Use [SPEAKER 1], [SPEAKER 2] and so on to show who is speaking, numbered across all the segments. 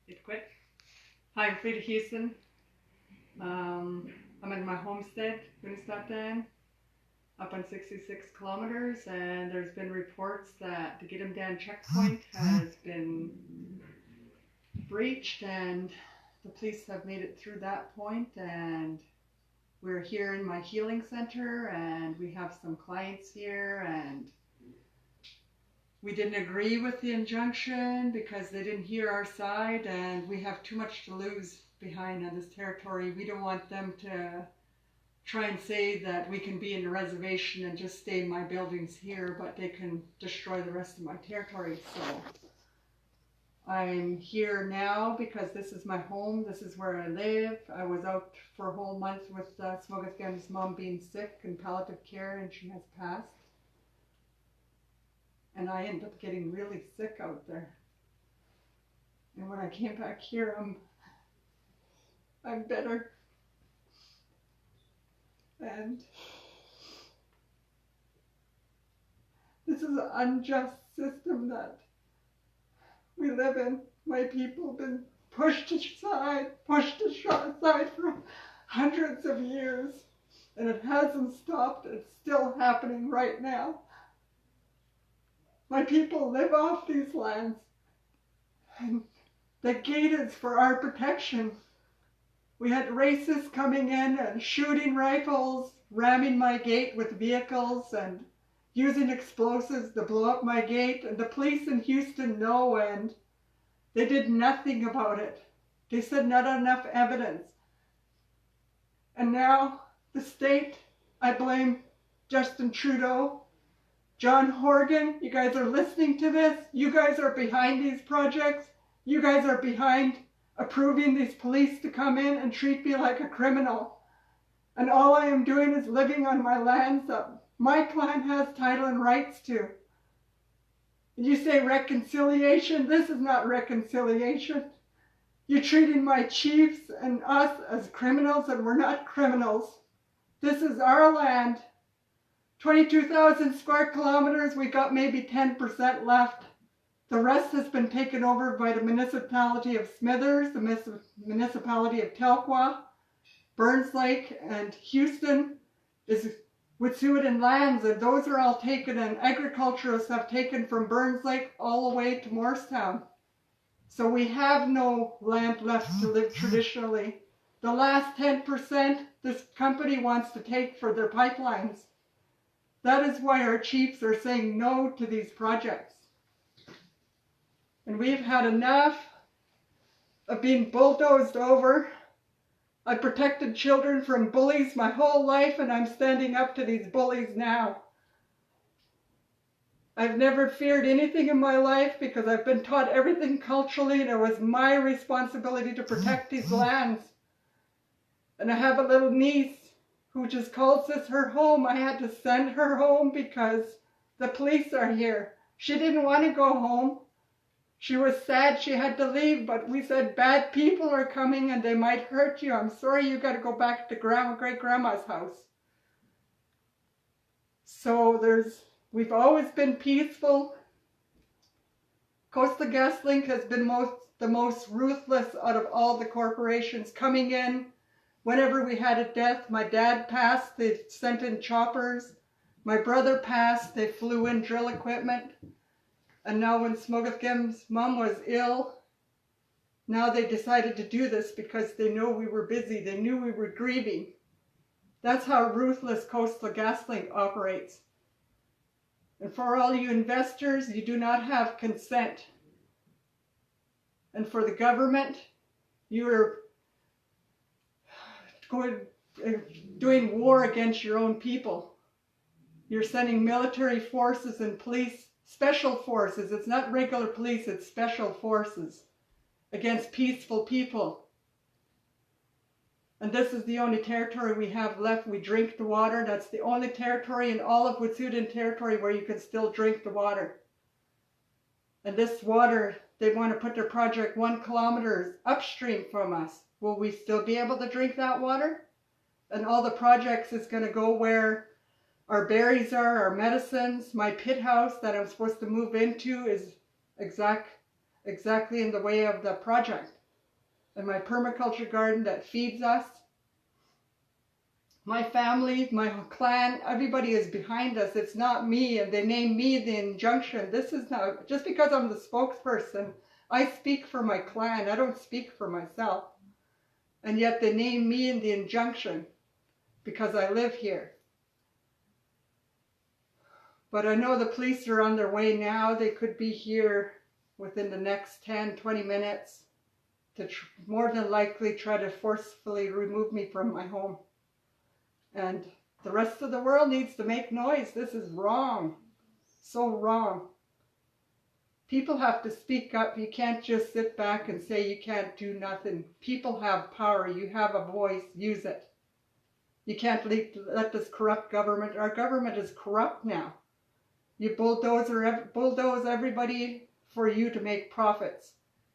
[SPEAKER 1] It quit. Hi, I'm Frida Houston. I'm in my homestead, Winnistoppdan, up on 66 kilometers, and there's been reports that the Jacobwind checkpoint has been breached, and the police have made it through that point, and we're here in my healing center, and we have some clients here, and we didn't agree with the injunction because they didn't hear our side, and we have too much to lose behind on this territory. We don't want them to try and say that we can be in the reservation and just stay in my buildings here, but they can destroy the rest of my territory. So I'm here now because this is my home. This is where I live. I was out for a whole month with Smogethgem's mom being sick in palliative care, and she has passed. And I ended up getting really sick out there. And when I came back here, I'm better. And this is an unjust system that we live in. My people have been pushed aside for hundreds of years. And it hasn't stopped. It's still happening right now. My people live off these lands, and the gate is for our protection. We had racists coming in and shooting rifles, ramming my gate with vehicles and using explosives to blow up my gate, and the police in Houston know, and they did nothing about it. They said not enough evidence. And now the state, I blame Justin Trudeau, John Horgan, you guys are listening to this. You guys are behind these projects. You guys are behind approving these police to come in and treat me like a criminal. And all I am doing is living on my lands that my clan has title and rights to. You say reconciliation. This is not reconciliation. You're treating my chiefs and us as criminals, and we're not criminals. This is our land. 22,000 square kilometers, we got maybe 10% left. The rest has been taken over by the municipality of Smithers, the municipality of Telkwa, Burns Lake, and Houston is Wet'suwet'en lands, and those are all taken, and agriculturists have taken from Burns Lake all the way to Morristown. So we have no land left to live traditionally. The last 10% this company wants to take for their pipelines. That is why our chiefs are saying no to these projects. And we've had enough of being bulldozed over. I protected children from bullies my whole life, and I'm standing up to these bullies now. I've never feared anything in my life because I've been taught everything culturally, and it was my responsibility to protect these lands. And I have a little niece who just calls this her home. I had to send her home because the police are here. She didn't want to go home. She was sad she had to leave, but we said, bad people are coming and they might hurt you. I'm sorry, you got to go back to great-grandma's house. So we've always been peaceful. Coastal GasLink has been the most ruthless out of all the corporations coming in. Whenever we had a death, my dad passed, they sent in choppers. My brother passed, they flew in drill equipment. And now when Smogethgem's mom was ill, now they decided to do this because they know we were busy. They knew we were grieving. That's how ruthless Coastal GasLink operates. And for all you investors, you do not have consent. And for the government, you're doing war against your own people. You're sending military forces and police, special forces. It's not regular police, it's special forces against peaceful people. And this is the only territory we have left. We drink the water. That's the only territory in all of Wet'suwet'en territory where you can still drink the water. And this water, they want to put their project 1 kilometer upstream from us. Will we still be able to drink that water? And all the projects is going to go where our berries are, our medicines. My pit house that I'm supposed to move into is exactly in the way of the project. and my permaculture garden that feeds us. My family, my clan, everybody is behind us. It's not me, and they name me the injunction. This is not, just because I'm the spokesperson, I speak for my clan. I don't speak for myself. And yet they name me in the injunction because I live here. But I know the police are on their way now. They could be here within the next 10, 20 minutes to more than likely try to forcefully remove me from my home. And the rest of the world needs to make noise. This is wrong. So wrong. People have to speak up. You can't just sit back and say you can't do nothing. People have power. You have a voice. Use it. You can't let this corrupt government. Our government is corrupt now. You bulldoze everybody for you to make profits.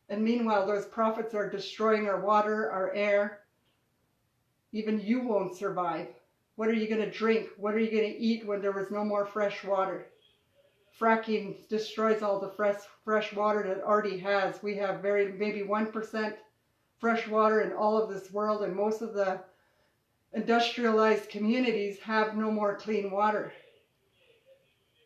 [SPEAKER 1] And meanwhile, those profits are destroying our water, our air. Even you won't survive. What are you going to drink? What are you going to eat when there is no more fresh water? Fracking destroys all the fresh water that it already has. We have maybe 1% fresh water in all of this world, and most of the industrialized communities have no more clean water.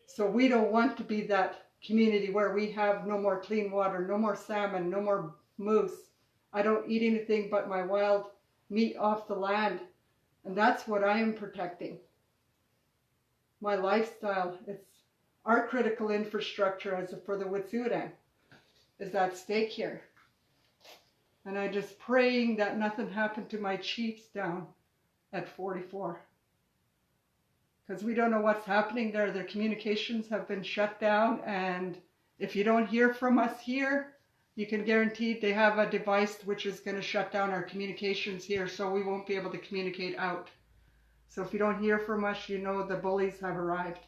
[SPEAKER 1] So we don't want to be that community where we have no more clean water, no more salmon, no more moose. I don't eat anything but my wild meat off the land. And that's what I am protecting. My lifestyle, it's our critical infrastructure as for the Wet'suwet'en is at stake here. And I'm just praying that nothing happened to my chiefs down at 44. Because we don't know what's happening there. Their communications have been shut down, and if you don't hear from us here, you can guarantee they have a device which is going to shut down our communications here, so we won't be able to communicate out. So if you don't hear from us, you know the bullies have arrived.